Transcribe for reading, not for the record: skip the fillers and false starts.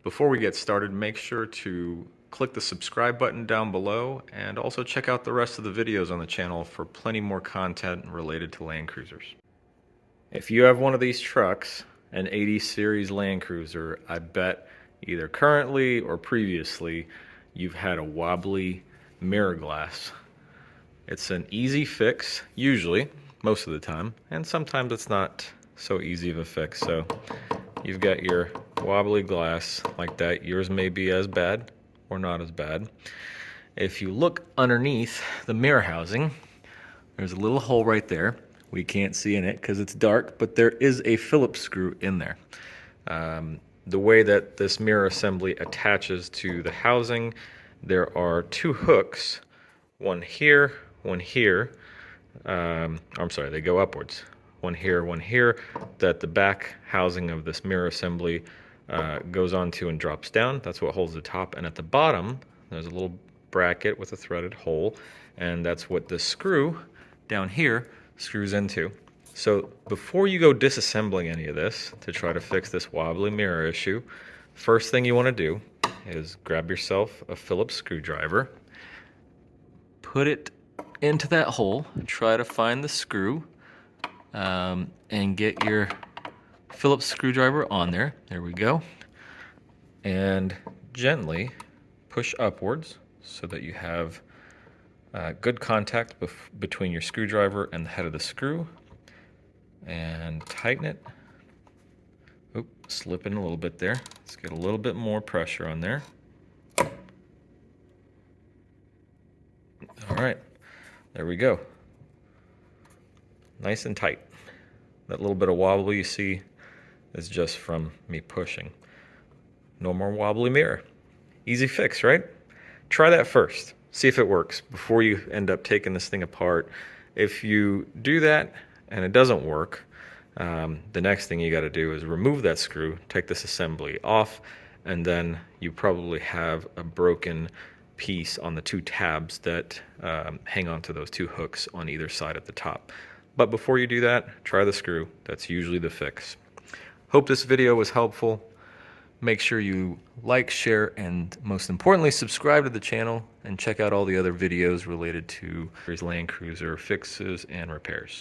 Before we get started, make sure to click the subscribe button down below and also check out the rest of the videos on the channel for plenty more content related to Land Cruisers. If you have one of these trucks, an 80 series Land Cruiser, I bet either currently or previously you've had a wobbly mirror glass. It's an easy fix, usually, most of the time, and sometimes it's not so easy of a fix. So you've got your wobbly glass like that. Yours may be as bad or not as bad. If you look underneath the mirror housing, there's a little hole right there. We can't see in it because it's dark, but there is a Phillips screw in there. The way that this mirror assembly attaches to the housing, there are two hooks, one here, one here. I'm sorry, they go upwards. One here, that the back housing of this mirror assembly goes onto and drops down. That's what holds the top. And at the bottom, there's a little bracket with a threaded hole, and that's what the screw down here screws into. So before you go disassembling any of this to try to fix this wobbly mirror issue, first thing you want to do is grab yourself a Phillips screwdriver, put it into that hole, try to find the screw, and get your Phillips screwdriver on there. There we go. And gently push upwards so that you have good contact between your screwdriver and the head of the screw. And tighten it. Oop, slipping a little bit there. Let's get a little bit more pressure on there. All right, there we go. Nice and tight. That little bit of wobble you see is just from me pushing. No more wobbly mirror. Easy fix, right? Try that first. See if it works before you end up taking this thing apart. If you do that and it doesn't work, the next thing you got to do is remove that screw, take this assembly off, and then you probably have a broken piece on the two tabs that hang onto those two hooks on either side at the top. But before you do that, try the screw. That's usually the fix. Hope this video was helpful. Make sure you like, share, and most importantly, subscribe to the channel and check out all the other videos related to Land Cruiser fixes and repairs.